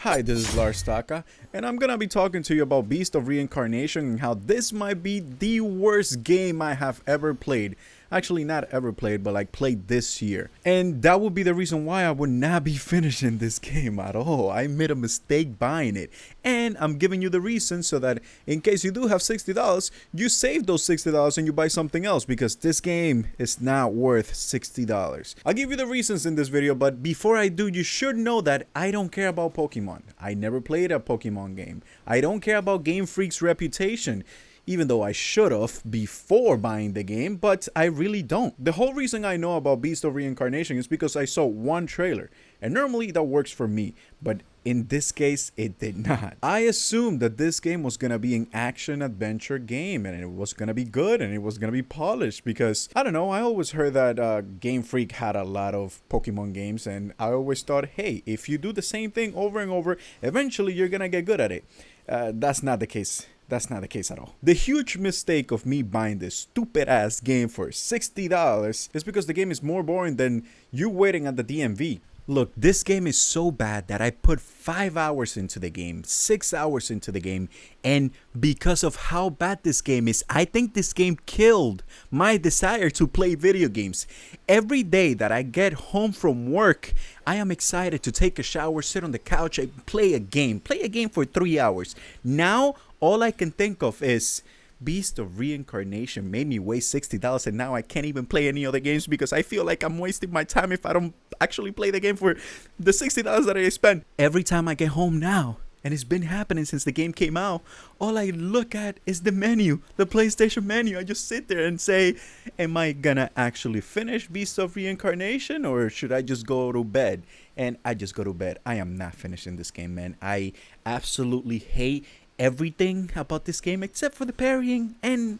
Hi, this is Lars Taka, and I'm gonna be talking to you about Beast of Reincarnation and how this might be the worst game I have ever played. Actually, not ever played, but like played this year. And that would be the reason why I would not be finishing this game at all. I made a mistake buying it. And I'm giving you the reason so that in case you do have $60, you save those $60 and you buy something else because this game is not worth $60. I'll give you the reasons in this video, but before I do, you should know that I don't care about Pokemon. I never played a Pokemon game. I don't care about Game Freak's reputation, even though I should have before buying the game, but I really don't. The whole reason I know about Beast of Reincarnation is because I saw one trailer, and normally that works for me, but in this case, it did not. I assumed that this game was gonna be an action-adventure game, and it was gonna be good, and it was gonna be polished, because, I don't know, I always heard that Game Freak had a lot of Pokemon games, and I always thought, hey, if you do the same thing over and over, eventually you're gonna get good at it. That's not the case. That's not the case at all. The huge mistake of me buying this stupid ass game for $60 is because the game is more boring than you waiting at the DMV. Look, this game is so bad that I put 5 hours into the game, 6 hours into the game, and because of how bad this game is, I think this game killed my desire to play video games. Every day that I get home from work, I am excited to take a shower, sit on the couch, and play a game for 3 hours. Now, all I can think of is Beast of Reincarnation made me waste $60, and now I can't even play any other games because I feel like I'm wasting my time if I don't actually play the game for the $60 that I spent. Every time I get home now, and it's been happening since the game came out, all I look at is the menu, the PlayStation menu. I just sit there and say, am I gonna actually finish Beast of Reincarnation, or should I just go to bed? And I just go to bed. I am not finishing this game, man. I absolutely hate everything about this game except for the parrying and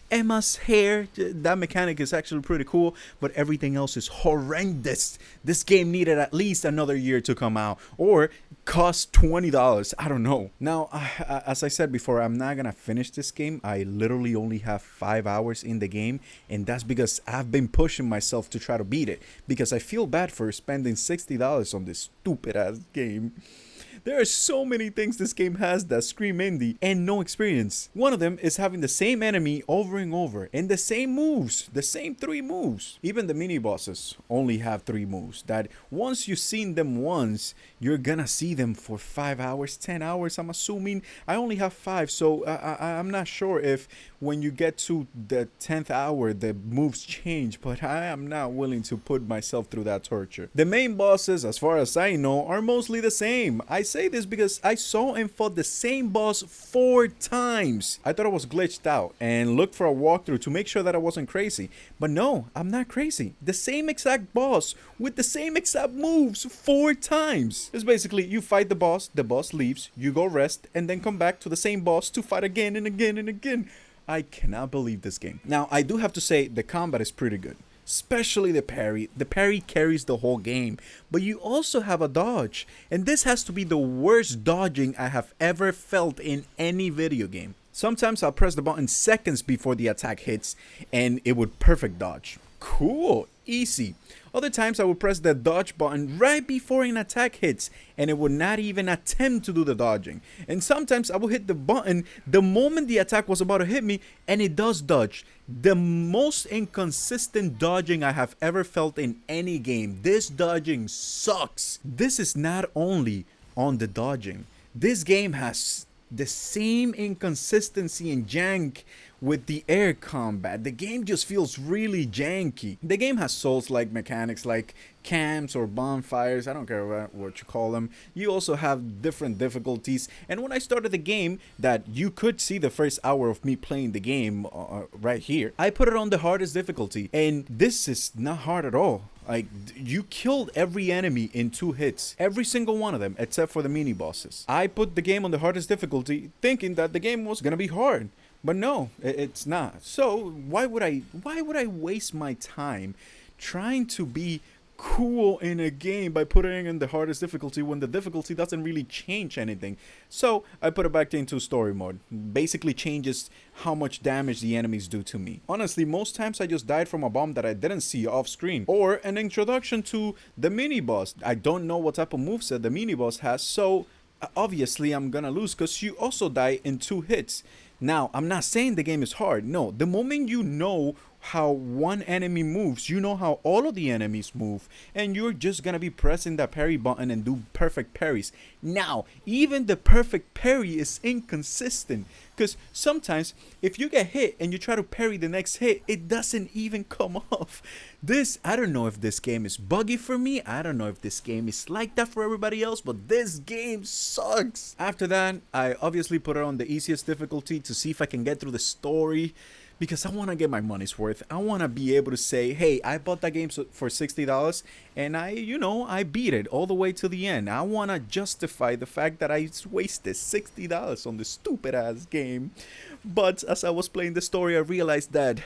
Emma's hair. That mechanic is actually pretty cool, but everything else is horrendous. This game needed at least another year to come out or cost $20. I don't know. Now, as I said before, I'm not gonna finish this game. I literally only have 5 hours in the game, and that's because I've been pushing myself to try to beat it because I feel bad for spending $60 on this stupid ass game. There are so many things this game has that scream indie and no experience. One of them is having the same enemy over and over and the same moves, the same 3 moves. Even the mini bosses only have 3 moves that once you've seen them once, you're gonna see them for 5 hours, 10 hours. I'm assuming I only have 5, so I'm not sure if when you get to the 10th hour the moves change, but I am not willing to put myself through that torture. The main bosses, as far as I know, are mostly the same. I say this because I saw and fought the same boss 4 times. I thought I was glitched out and looked for a walkthrough to make sure that I wasn't crazy. But no, I'm not crazy. The same exact boss with the same exact moves 4 times. It's basically you fight the boss leaves, you go rest, and then come back to the same boss to fight again and again and again. I cannot believe this game. Now, I do have to say the combat is pretty good. Especially the parry. The parry carries the whole game. But you also have a dodge. And this has to be the worst dodging I have ever felt in any video game. Sometimes I'll press the button seconds before the attack hits and it would perfect dodge. Cool, easy. Other times I would press the dodge button right before an attack hits and it would not even attempt to do the dodging. And sometimes I would hit the button the moment the attack was about to hit me and it does dodge. The most inconsistent dodging I have ever felt in any game. This dodging sucks. This is not only on the dodging. This game has the same inconsistency and jank with the air combat. The game just feels really janky. The game has Souls-like mechanics like camps or bonfires. I don't care what you call them. You also have different difficulties. And when I started the game, that you could see the first hour of me playing the game right here, I put it on the hardest difficulty. And this is not hard at all. Like, you killed every enemy in 2 hits. Every single one of them, except for the mini bosses. I put the game on the hardest difficulty, thinking that the game was gonna be hard. But no, it's not. So why would I waste my time trying to be cool in a game by putting in the hardest difficulty when the difficulty doesn't really change anything. So I put it back into story mode. Basically changes how much damage the enemies do to me. Honestly, most times I just died from a bomb that I didn't see off screen, or an introduction to the mini boss. I don't know what type of moveset the mini boss has, so obviously I'm gonna lose because you also die in 2 hits. Now, I'm not saying the game is hard. No, the moment you know how one enemy moves, you know how all of the enemies move, and you're just gonna be pressing that parry button and do perfect parries. Now, even the perfect parry is inconsistent, because sometimes if you get hit and you try to parry the next hit, it doesn't even come off. I don't know if this game is buggy for me, I don't know if this game is like that for everybody else, but this game sucks. After that, I obviously put it on the easiest difficulty to see if I can get through the story, because I want to get my money's worth. I want to be able to say, hey, I bought that game for $60 and I beat it all the way to the end. I want to justify the fact that I wasted $60 on this stupid ass game. But as I was playing the story, I realized that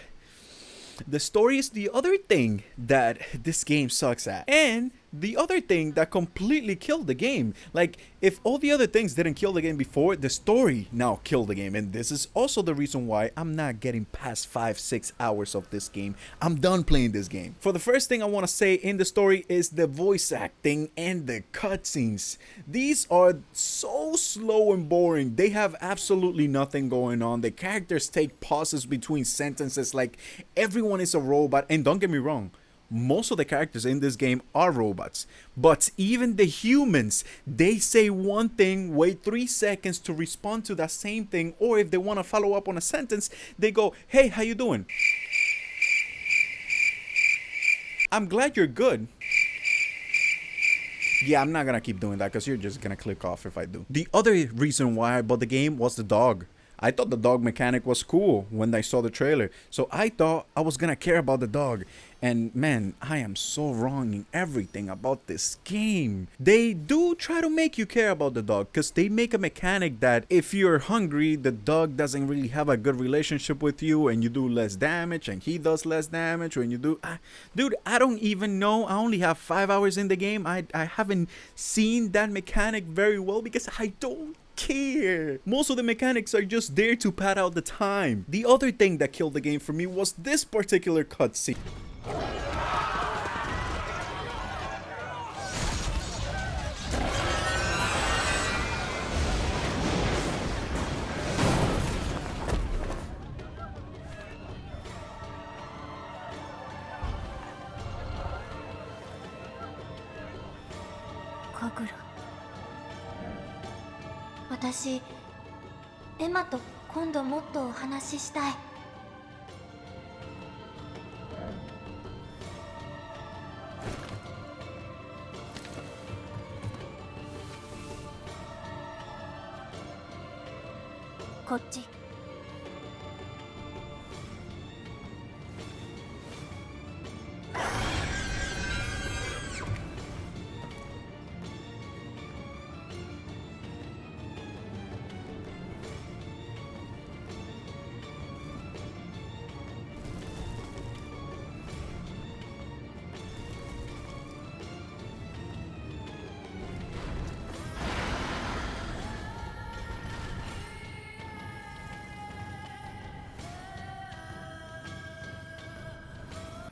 the story is the other thing that this game sucks at. And the other thing that completely killed the game. Like, if all the other things didn't kill the game before, the story now killed the game. And this is also the reason why I'm not getting past 5-6 hours of this game. I'm done playing this game. For the first thing I want to say in the story is the voice acting and the cutscenes. These are so slow and boring. They have absolutely nothing going on. The characters take pauses between sentences like everyone is a robot. And don't get me wrong, most of the characters in this game are robots, but even the humans, they say one thing, wait 3 seconds to respond to that same thing, or if they want to follow up on a sentence, they go, hey, how you doing? I'm glad you're good. Yeah, I'm not gonna keep doing that because you're just gonna click off if I do. The other reason why I bought the game was the dog. I thought the dog mechanic was cool when I saw the trailer, so I thought I was gonna care about the dog. And man, I am so wrong in everything about this game. They do try to make you care about the dog, because they make a mechanic that if you're hungry, the dog doesn't really have a good relationship with you, and you do less damage, and he does less damage when you do. Dude, I don't even know. I only have 5 hours in the game. I haven't seen that mechanic very well because I don't care. Most of the mechanics are just there to pad out the time. The other thing that killed the game for me was this particular cutscene. Kagura. 私、エマと今度もっとお話ししたい。こっち。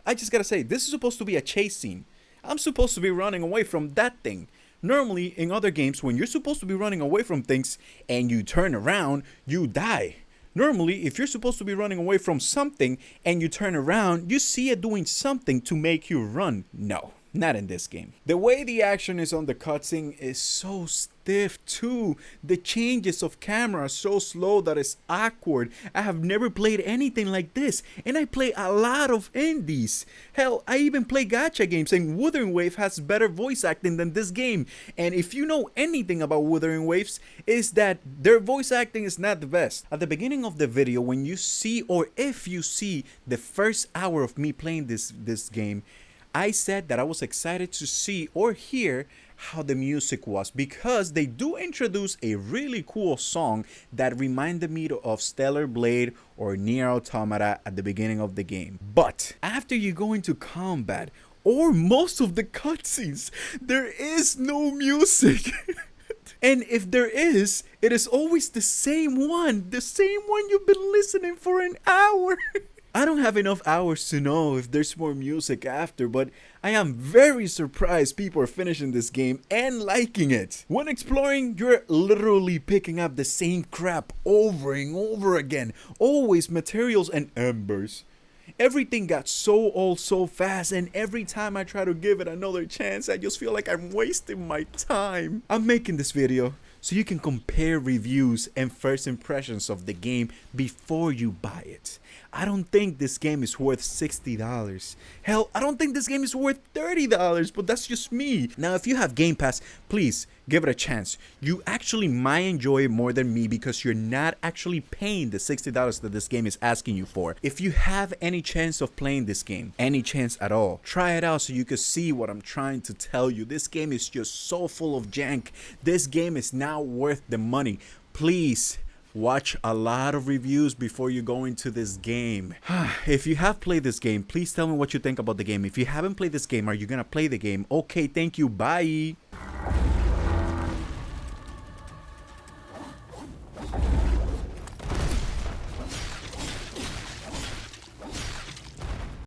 I just gotta say, this is supposed to be a chase scene. I'm supposed to be running away from that thing. Normally, in other games, when you're supposed to be running away from things and you turn around, you die. Normally, if you're supposed to be running away from something and you turn around, you see it doing something to make you run. No, not in this game. The way the action is on the cutscene is so stiff too. The changes of camera are so slow that it's awkward. I have never played anything like this, and I play a lot of indies. Hell, I even play gacha games, and Wuthering Wave has better voice acting than this game. And if you know anything about Wuthering Waves, is that their voice acting is not the best. At the beginning of the video, when you see, or if you see the first hour of me playing this game, I said that I was excited to see or hear how the music was, because they do introduce a really cool song that reminded me of Stellar Blade or Nier Automata at the beginning of the game. But after you go into combat, or most of the cutscenes, there is no music. And if there is, it is always the same one you've been listening for an hour. I don't have enough hours to know if there's more music after, but I am very surprised people are finishing this game and liking it. When exploring, you're literally picking up the same crap over and over again. Always materials and embers. Everything got so old so fast, and every time I try to give it another chance, I just feel like I'm wasting my time. I'm making this video so you can compare reviews and first impressions of the game before you buy it. I don't think this game is worth $60. Hell, I don't think this game is worth $30, but that's just me. Now, if you have Game Pass, please give it a chance. You actually might enjoy it more than me because you're not actually paying the $60 that this game is asking you for. If you have any chance of playing this game, any chance at all, try it out so you can see what I'm trying to tell you. This game is just so full of jank. This game is not worth the money. Please watch a lot of reviews before you go into this game. If you have played this game, please tell me what you think about the game. If you haven't played this game, are you gonna play the game? Okay, thank you, bye.